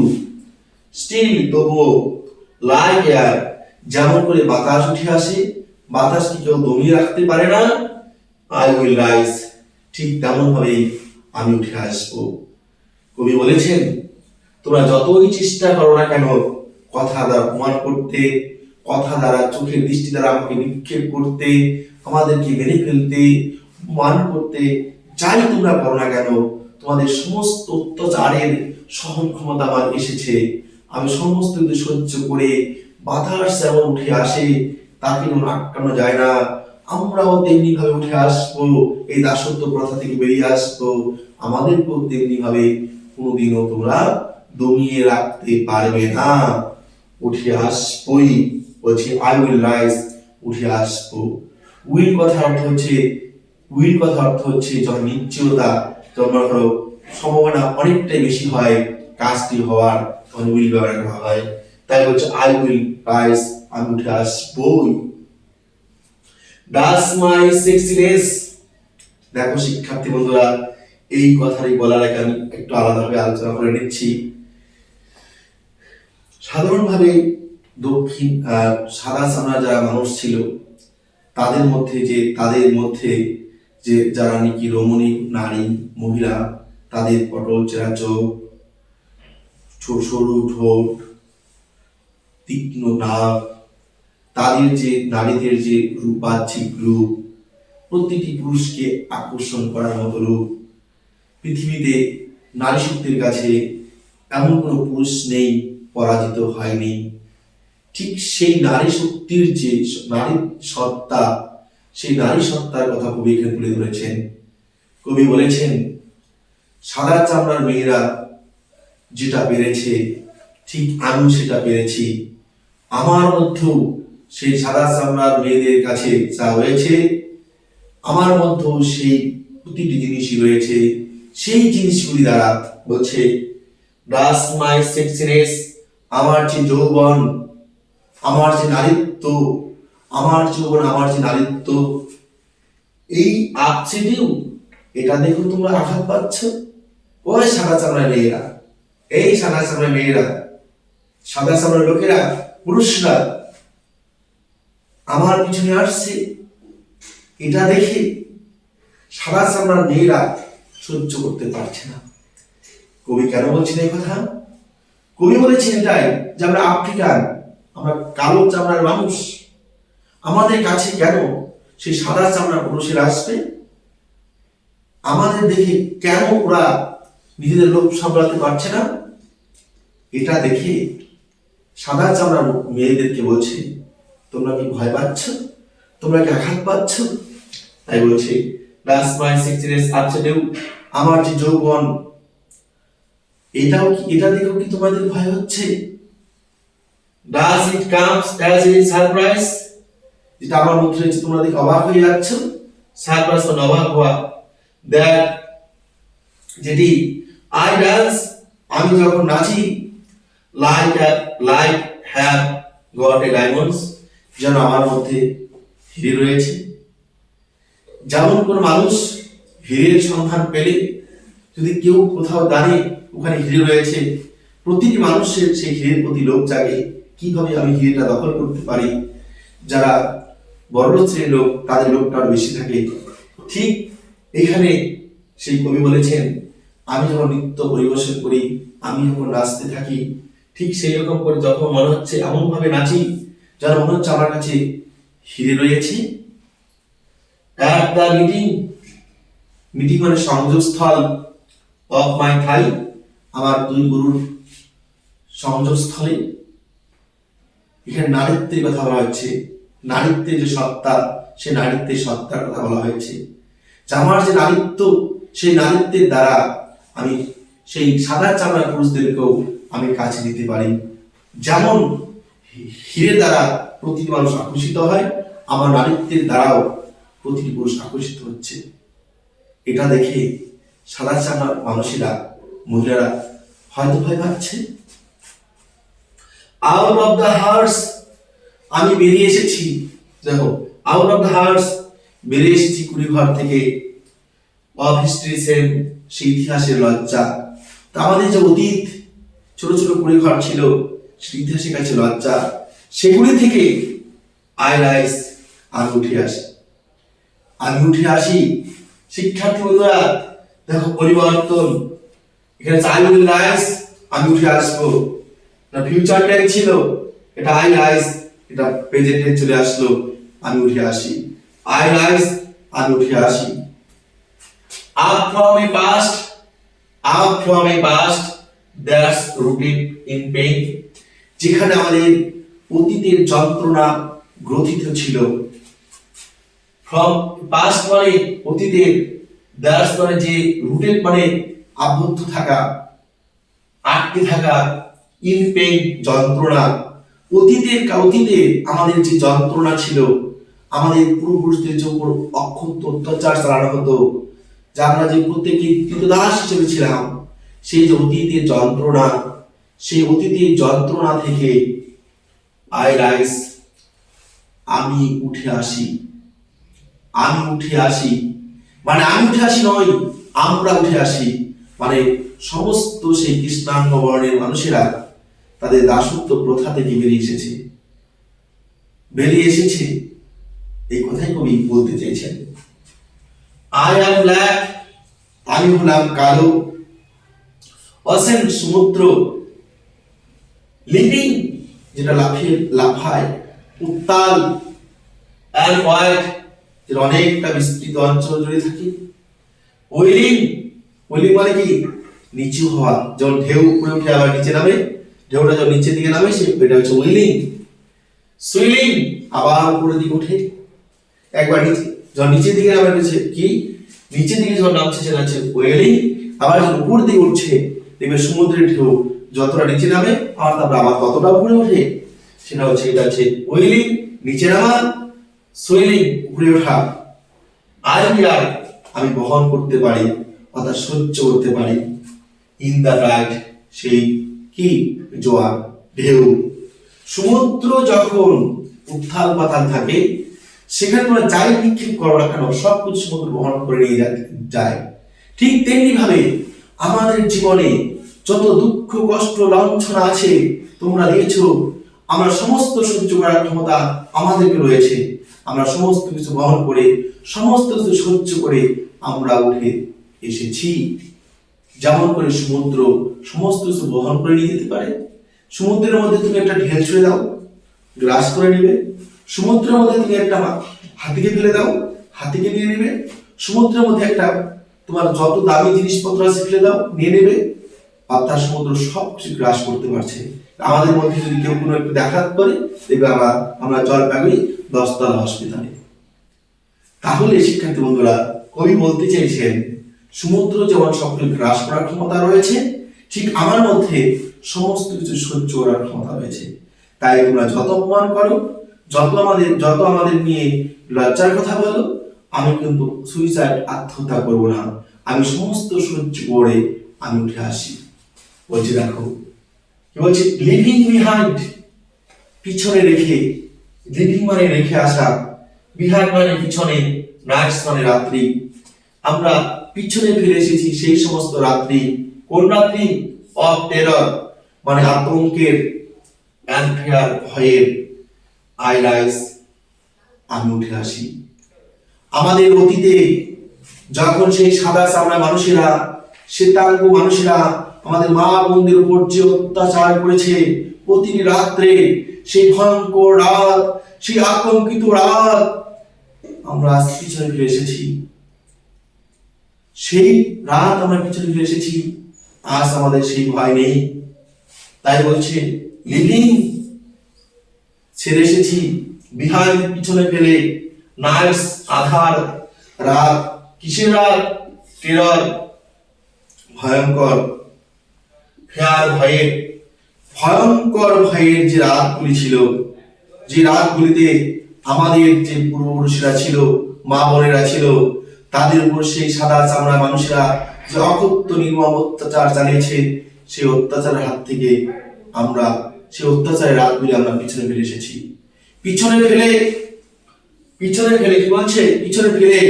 স্টিল, তবুও, লাইক এয়ার, যেমন করে বাতাস উঠে আসে, বাতাসকে কেউ দমিয়ে রাখতে পারে না, আই উইল রাইজ, ঠিক তেমন ভাবেই আমি উঠে আসবো। কবি বলেছেন, তোমরা যতই চেষ্টা করো না কেন কথা দ্বারা অপমান করতে, কথা দ্বারা চোখের দৃষ্টি দ্বারা আমাকে নিক্ষেপ করতে, আমাদেরকে মেরে ফেলতে, অপমান করতে, যাই তোমরা করো না কেন, তোমাদের সমস্ত অত্যাচারের সহন ক্ষমতা আমার এসেছে। আমি সমস্ত কিছু সহ্য করে, বাতাস যেমন উঠে আসে তাকে আটকানো যায় না, আমরাও তেমনি ভাবে উঠে আসবো, এই দাসত্ব প্রথা থেকে বেরিয়ে আসবো। আমাদেরকেও তেমনি ভাবে কোনোদিনও তোমরা দমিয়ে রাখতে পারবে না, উঠে আসবোই। বলছি আই উইল রাইজ, উঠে আসবো। উইল কথার অর্থ হচ্ছে যখন নিশ্চয়তা, যখন মনে করো সম্ভাবনা অনেকটাই বেশি হয় কাজটি হওয়ার, তখন উইল ব্যবহার করা হয়। তাই বলছে আই উইল রাইজ, আমি উঠে আসবোই। ডাস মাই সাকসেস, দেখো শিক্ষার্থী বন্ধুরা, এই কথাই বলার আগে আমি একটু আলাদাভাবে আলোচনা করে নিচ্ছি। সাধারণভাবে দক্ষিণ সাদা চামড়া যারা মানুষ ছিল, তাদের মধ্যে যে যারা নাকি রমণী নারী মহিলা, তাদের পটল চেরা চোখ, সরু ঠোঁট, তীক্ষ্ণ নাক, তাদের যে নারীদের যে রূপাচ্ছিক রূপ, প্রতিটি পুরুষকে আকর্ষণ করার মতো রূপ, পৃথিবীতে নারী শক্তির কাছে এমন কোনো পুরুষ নেই পরাজিত হয়নি। ঠিক সেই নারী শক্তির যে নারী সত্তা, সেই নারী সত্তার কথা কবি এখানে তুলে ধরেছেন। কবি বলেছেন সাদা চামড়ার মেয়েরা যেটা পেরেছে, ঠিক আমি সেটা পেরেছি। আমার মধ্যেও সেই সাদা চামড়ার মেয়েদের কাছে যা হয়েছে, আমার মধ্যেও সেই প্রতিটি জিনিসই রয়েছে। সেই জিনিসগুলি দ্বারা বলছে ডাস মাই সেক্সিনেস, আমার যে যৌবন, আমার যে নারীত্ব, আমার যৌবন, আমার যে নারীত্ব, এই আপসেটেও এটা দেখো তোমরা আঘাত পাচ্ছ। ওই সাদা চামড়া মেয়েরা, এই সাদা চামড়া মেয়েরা, সাদা চামড়ার লোকেরা, পুরুষরা আমার পিছনে আসছে, এটা দেখে সাদা চামড়ার মেয়েরা সহ্য করতে পারছে না। কবি কেন বলছেন এই কথা? কবি বলেছেন এটাই যে আমরা আফ্রিকান, আমরা কালো চামড়ার মানুষ, আমাদের কাছে কেন সেই সাদা চামড়ার পুরুষেরা আসবে? আমাদের দেখে কেন ওরা নিজেদের লোভ সামলাতে পারছে না? এটা দেখে সাদা চামড়ার মেয়েদেরকে বলছে তোমরা কি ভয় পাচ্ছ, তোমরা কি আঘাত পাচ্ছ? তাই বলছে ডাস মাই সেক্সিনেস আপসেটেও, আমার যে যৌবন, এটা দেখো কি তোমাদের ভয় হচ্ছে? Does it comes as a surprise, যেটা আমার মধ্যে রয়েছে তোমরা দেখে অবাক হয়ে যাচ্ছ। সারপ্রাইজ মানে অবাক হওয়া। দ্যাট, যেটি আই ডান্স, আমি যখন নাচি, like have got a diamonds, যেন আমার মধ্যে হিরে রয়েছে। যেমন কোন মানুষ হীরের সন্ধান পেলে যদি কেউ কোথাও দাঁড়িয়ে ওখানে হিরে রয়েছে, প্রতিটি মানুষের সেই হীরের প্রতি লোভ জাগে, কিভাবে আমি হীরেটা দখল করতে পারি। যারা বড় শ্রেণীর লোক, তাদের লোভটা আরো বেশি থাকে। ঠিক এখানে সেই কবি বলেছেন আমি যখন নৃত্য পরিবেশন করি, আমি যখন নাচতে থাকি, ঠিক সেই রকম করে যখন মনে হচ্ছে এমন ভাবে নাচি যেন মনে হচ্ছে আমার কাছে হিরে রয়েছে। At the মিটিং মানে সংযোগস্থল, অফ মাই থাই, আমার দুই গুরুর সংযোগস্থলে। এখানে নারীত্বের কথা বলা হচ্ছে, নারীত্বের যে সত্তা, সে নারীত্বের সত্তার কথা বলা হয়েছে। আমার যে নারীত্ব, সেই নারীত্বের দ্বারা আমি সেই সাদা চামড়ার পুরুষদেরকেও আমি কাছে দিতে পারি। যেমন হীরে দ্বারা প্রতিটি মানুষ আকর্ষিত হয়, আমার নারীত্বের দ্বারাও প্রতিটি পুরুষ আকর্ষিত হচ্ছে। এটা দেখে সাদা চামড়ার মানুষেরা, মহিলারা হয়তো ভয় পাচ্ছে। আউট অফ দ্য হার্টস, আমি বেরিয়ে এসেছি। দেখো, আউট অফ দ্য হার্টস, বেরিয়ে এসেছি কুড়িঘর থেকে। অফ হিস্ট্রি সেম, সেই ইতিহাসের লজ্জা। তা আমাদের যে অতীত ছোট ছোট কুড়িঘর ছিল, সেই ইতিহাসের কাছে লজ্জা, সেগুলি থেকে আই রাইজ, আমি উঠে আসি। আমি উঠে আসি। শিক্ষার্থী বন্ধুরা দেখো পরিবর্তন, এখানে আই উইল রাইজ, আমি উঠে আসবো। না ফিউচার টেন্স ছিল, এটা আই রাইজ, এটা প্রেজেন্টে চলে আসলো, আমি উঠে আসি। আই রাইজ, আমি উঠে আসি। Up from a past, up from a past that's rooted in pain, যেখানে আমাদের অতীতের যন্ত্রণা গ্রথিত ছিল, ফ্রম পাস্ট মানে অতীতের, দ্যাটস মানে যে, রুটেড মানে আবদ্ধ থাকা, আটকে থাকা, ইন পেইন যন্ত্রণা, অতীতে আমাদের যে যন্ত্রণা ছিল, আমাদের পূর্বপুরুষদের যে উপর অক্ষত অত্যাচার চালানো হতো, যা আমরা যে প্রত্যেকে কৃতদাস হিসেবে ছিলাম, সেই যে অতীতের যন্ত্রণা, সেই অতীতের যন্ত্রণা থেকে আই রাইজ, আমি উঠে আসি। আমি উঠে আসি মানে আমি উঠে আসি নয়, আমরা উঠে আসি মানে সমস্ত সেই কৃষ্ণাঙ্গ বর্ণের মানুষেরা তাদের দাসত্ব প্রথা থেকে বেরিয়ে এসেছে, এই কথাই কবি বলতে চেয়েছেন। আই অ্যাম ব্ল্যাক, আমি হলাম কালো, অসেন সমুদ্র, লিভিং যেটা লাফায়, উত্তাল, অ্যান্ড ওয়াইড যেটা অনেকটা বিস্তৃত অঞ্চল জুড়ে থাকে, ওয়েলিং মানে কি নিচু হওয়া, যখন ঢেউ উপরে উঠে আবার নিচে নামে, ঢেউটা যখন নিচের দিকে নামে এটা হচ্ছে ওয়েলিং। সুইলিং আবার উপরের দিকে ওঠে, একবার নিচে যখন নিচের দিকে নামে কি, নিচের দিকে যখন নামছে সেটা হচ্ছে ওয়েলিং, আবার যখন উপর দিকে উঠছে দেখবে সমুদ্রের ঢেউ যতটা নিচে নামে আর তারপর আবার ততটা উপরে ওঠে, সেটা হচ্ছে এটা হচ্ছে ওয়েলিং, নিচে নামা, সুইলিং উপরে ওঠা। আই বিয়ার আমি বহন করতে পারি অর্থাৎ সহ্য করতে পারি, ইন দ্য টাইড সেই কি জোয়ার ঢেউ, সমুদ্র যখন উত্থাল পাতাল থাকে সেখানে তোমরা যাই নিক্ষেপ করো না কেন সবকিছু সমুদ্র বহন করে নিয়ে যায়। ঠিক তেমনি ভাবে আমাদের জীবনে যত দুঃখ কষ্ট লাঞ্ছনা আছে তোমরা দিয়েছো, আমরা সমস্ত সহ্য করার ক্ষমতা আমাদেরকে রয়েছে, আমরা সমস্ত কিছু বহন করে সমস্ত কিছু সহ্য করে আমরা উঠে এসেছি। যেমন করে সমুদ্র সমস্ত কিছু বহন করে নিয়ে যেতে পারে, সমুদ্রের মধ্যে তুমি একটা ঢেল ছুঁড়ে দাও, গ্রাস করে নেবে, সমুদ্রের মধ্যে তুমি একটা হাতিকে ফেলে দাও, হাতিকে নিয়ে নেবে, সমুদ্রের মধ্যে একটা তোমার যত দামি জিনিসপত্র আছে ফেলে দাও, নিয়ে নেবে, অর্থাৎ সমুদ্র সবকিছু গ্রাস করতে পারছে। আমাদের মধ্যে যদি কেউ কোনো একটু দেখাত করে দেখবে আমরা জলপাইগুড়ি 10 তলা হসপিটালে। তাহলে শিক্ষার্থী বন্ধুরা কবি বলতে চাইছেন সমুদ্র যেমন সবকিছু গ্রাস করার ক্ষমতা রয়েছে, ঠিক আমার মধ্যে সমস্ত কিছু সহ্য করার ক্ষমতা রয়েছে। তাই তোমরা যত অপমান করো, যত আমাদের নিয়ে লজ্জার কথা বলো, আমি কিন্তু সুইসাইড আত্মহত্যা করবো না, আমি সমস্ত সহ্য করে আমি উঠে আসি। বলছি দেখো কি বলছি, লিভিং বিহাইন্ড পিছনে রেখে, লিভিং মানে রেখে আসা, বিহাইন্ড মানে পিছনে, নাইটস মানে রাত্রি, আমরা পিছনে ফিরে এসেছি সেই সমস্ত রাত্রি। কোন রাত্রি? অফ টেরর মানে আতঙ্কের, অ্যান্ড ফিয়ার ভয়ের, আই রাইজ আমি উঠে আসি। আমাদের অতীতে যখন সেই সাদা চামড়া মানুষেরা, শ্বেতাঙ্গ মানুষেরা আমাদের মা বোনদের উপর যে অত্যাচার করেছে প্রতিটি রাত্রে, সেই ভয়ঙ্কর রাত, সেই আতঙ্কিত রাত, আমরা পিছনে ফিরে এসেছি, সেই রাত আমরা পিছনে ফিরে এসেছি, আজ আমাদের সেই ভয় নেই। তাই বলছে লিভিং ছেড়ে এসেছি, বিহাইন্ড পিছনে ফেলে, নাইটস আধার, রাত কিসের রাত? টেরর ভয়ঙ্কর, ফেয়ার ভয়ের, ভয়ঙ্কর ভয়ের যে রাতগুলি ছিল, যে রাতগুলিতে আমাদের যে পূর্বপুরুষরা ছিল, মা বোনেরা ছিল, তাদের উপর সেই সাদা চামড়া মানুষরা যে অকথ্য নির্মম অত্যাচার চালিয়েছে, সেই অত্যাচারের হাত থেকে আমরা, সেই অত্যাচারের রাতগুলি আমরা পিছনে ফেলে এসেছি। পিছনে ফেলে কি বলছে? পিছনে ফেলে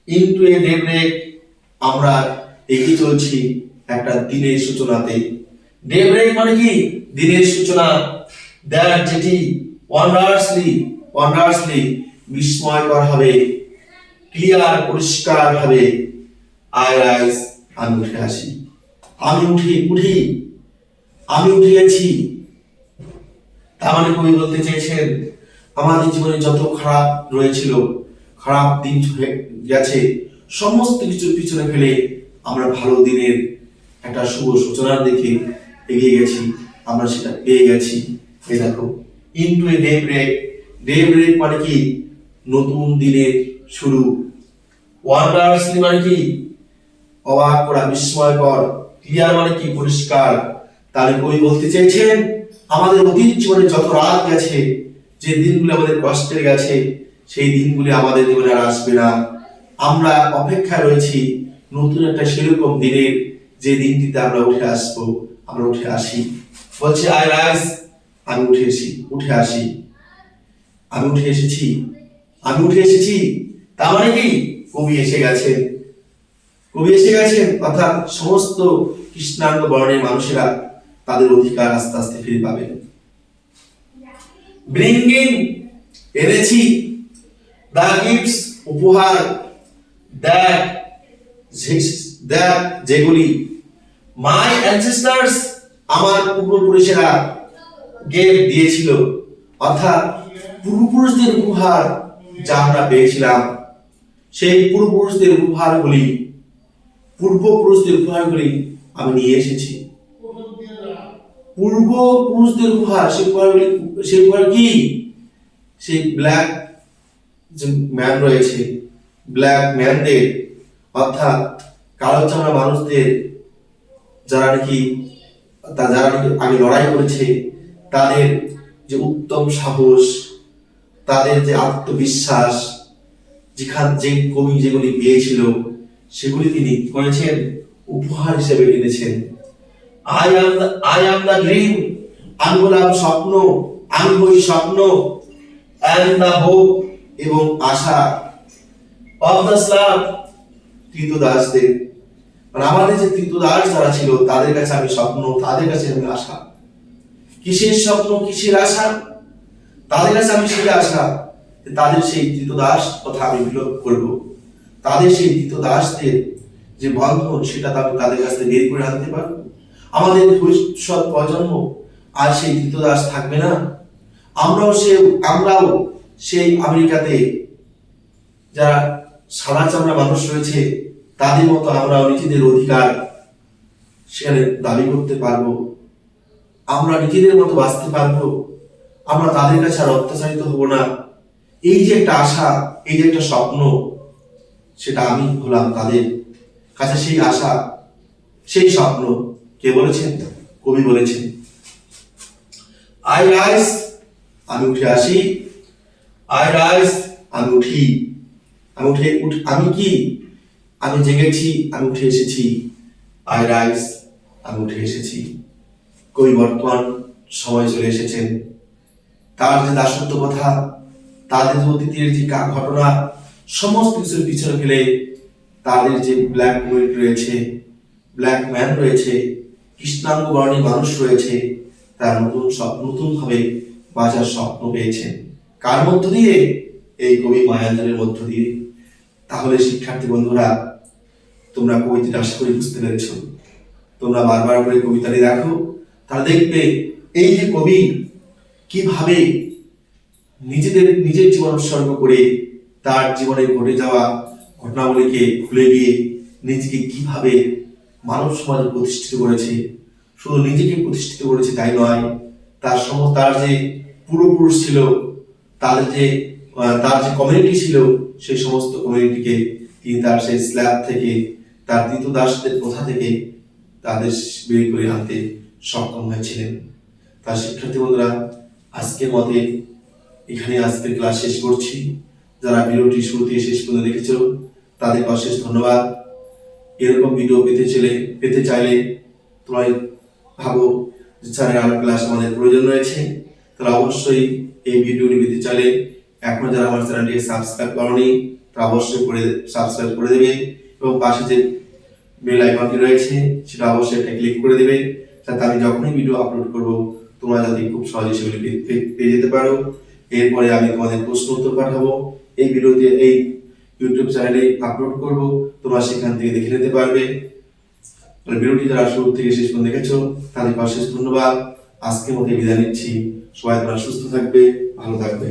ইনটু এ ডেব্রেক আমরা এগিয়ে চলছি একটা দিনের সূচনাতে। ডেব্রেক মানে কি? দিনের সূচনা। দ্যাট যেটি ওয়ান্ডারসলি বিস্ময়কর হবে, ক্লিয়ার পরিষ্কার ভাবে, আই রাইজ আমি উঠে আসি, আমি উঠিয়েছি। তার মানে কবি বলতে চেয়েছেন আমাদের জীবনে যত খারাপ রয়েছিল, খারাপ দিন গেছে, সমস্ত কিছু পিছনে ফেলে আমরা ভালো দিনের একটা শুভ সূচনার দিকে এগিয়ে গেছি, আমরা সেটা পেয়ে গেছি। এই দেখো ইনটু এ ডেব্রেক মানে কি? নতুন দিনের শুরু। ওয়ান্ডারসলি মানে কি? অবাক করা, বিস্ময়কর। ক্লিয়ার মানে কি? পরিষ্কার। তাহলে কবি বলতে চেয়েছেন আমাদের অতীত জীবনে যত রাত গেছে, যে দিনগুলো আমাদের কষ্টের গেছে, সেই দিনগুলি আমাদের জীবনে আর আসবে না। আমরা অপেক্ষায় রয়েছি নতুন একটা সেরকম দিনের, যে দিনটিতে আমরা উঠে আসবো, আমরা উঠে আসি। বলছে আই রাইজ, আমি উঠে আসি, আমি উঠে এসেছি, আমি উঠে এসেছি। তার মানে কি? কবি এসে গেছেন, কবি এসে গেছেন, অর্থাৎ সমস্ত কৃষ্ণাঙ্গ বর্ণের মানুষেরা তাদের অধিকার আস্তে আস্তে ফিরে পাবেন। ব্রিঙ্গিং, এনেছি, দা গিফটস, উপহার, দ্যাট, যেগুলি, মাই অ্যানসেস্টার্স, আমার পূর্বপুরুষেরা গেভ, দিয়েছিল, অর্থাৎ পূর্বপুরুষদের উপহার যা আমরা পেয়েছিলাম, সেই পূর্বপুরুষদের উপহারগুলি আমি নিয়ে এসেছি। পূর্বপুরুষদের উপহার, সেই উপহার কি? সেই ব্ল্যাক যে ম্যান রয়েছে, ব্ল্যাক ম্যানদের, অর্থাৎ কালো চামড়া মানুষদের, যারা নাকি আগে লড়াই করেছে, তাদের যে উত্তম সাহস, তাদের যে আত্মবিশ্বাস, যে কবি যেগুলি পেয়েছিল, সেগুলি তিনি করেছেন উপহার হিসেবে এনেছেন। আই অ্যাম দ্য ড্রিম, আমি হলাম স্বপ্ন, আমি হই স্বপ্ন, অ্যান্ড দ্য হোপ, এবং আশা, অফ দ্য স্লাভ, কৃতদাসদের, মানে আমাদের যে কৃতদাস যারা ছিল, তাদের কাছে আমি স্বপ্ন, তাদের কাছে আমি আশা। কিসের স্বপ্ন, কিসের আশা? তাদের কাছে আমি সেই আশা, তাদের সেই কৃতদাস কথা আমি বিলোপ করব, তাদের সেই কৃতদাসদের যে বন্ধন, সেটা আমি তাদের কাছে বের করে আনতে পারবো। আমাদের ভবিষ্যৎ প্রজন্ম আর সেই কৃতদাস থাকবে না। আমরাও সেই আমেরিকাতে যারা সাদা চামড়া মানুষ রয়েছে, তাদের মতো আমরাও নিজেদের অধিকার সেখানে দাবি করতে পারবো, আমরা নিজেদের মতো বাঁচতে পারবো, আমরা তাদের কাছে আর অত্যাচারিত হব না। এই যে একটা আশা, এই যে একটা স্বপ্ন, সেটা আমি হলাম তাদের কাছে সেই আশা, সেই স্বপ্ন। কে বলেছেন? কবি বলেছেন। আই রাইজ, আমি উঠে আসি, আই রাইজ, আমি উঠি, আমি কি? আমি জেগেছি, আমি উঠে এসেছি। আই রাইজ, আমি উঠে এসেছি। কবি বর্তমান সময় চলে এসেছেন। তার যে দাসত্ব কথা, তাদের যে অতীতের যে ঘটনা, সমস্ত কিছুর পিছনে ফেলে তাদের যে ব্ল্যাক কমিউনিটি রয়েছে, ব্ল্যাক ম্যান রয়েছে, কৃষ্ণাঙ্গ বর্ণের মানুষ রয়েছে, তার নতুন ভাবে বাঁচার স্বপ্ন পেয়েছেন। কার মধ্য দিয়ে? এই কবি মায়াঞ্জনের মধ্য দিয়ে। তাহলে শিক্ষার্থী বন্ধুরা, তোমরা কবিতাটা আশা করি বুঝতে পেরেছ। তোমরা বারবার করে কবিতাটি দেখো, তাহলে দেখবে এই যে কবি কিভাবে নিজের জীবন উৎসর্গ করে তার জীবনে ঘটে যাওয়া ঘটনাগুলিকে ভুলে গিয়ে নিজেকে কিভাবে মানব সমাজে প্রতিষ্ঠিত করেছে। শুধু নিজেকে প্রতিষ্ঠিত করেছে তাই নয়, তার যে পূর্বপুরুষ ছিল, তার যে কমিউনিটি ছিল, সেই সমস্ত কমিউনিটিকে তিনি তার সেই স্ল্যাব থেকে, তার কৃতদাসদের প্রথা থেকে তাদের বের করে আনতে সক্ষম হয়েছিলেন। তার শিক্ষার্থী বন্ধুরা, আজকের মতে এখানে আজকের ক্লাস শেষ করছি। যারা ভিডিওটি শুরু থেকে শেষ পর্যন্ত দেখেছো, তাদেরকে অশেষ ধন্যবাদ। এরকম ভিডিও পেতে চাইলে তোমরা ভাবো যে স্যারের আরো ক্লাস আমাদের প্রয়োজন রয়েছে, তাহলে অবশ্যই এই ভিডিওটি পেতে চাইলে এখনো যারা আমার চ্যানেলটিকে সাবস্ক্রাইব করোনি, তারা অবশ্যই সাবস্ক্রাইব করে দেবে, এবং পাশে যে বেল আইকনটি রয়েছে সেটা অবশ্যই একটা ক্লিক করে দেবে, যাতে আমি যখনই ভিডিও আপলোড করব তোমরা যাতে খুব সহজে সেগুলি পেয়ে যেতে পারো। এরপরে আমি তোমাদের প্রশ্ন উত্তর পাঠাবো, এই ভিডিওতে এই ইউটিউব চ্যানেলে আপলোড করব, তোমরা সেখান থেকে দেখে নিতে পারবে। ভিডিওটি যারা শুরু থেকে শেষ পর্যন্ত দেখেছো, তাদেরকে অশেষ ধন্যবাদ। আজকের মতো বিদায় নিচ্ছি। সবাই তোমরা সুস্থ থাকবে, ভালো থাকবে।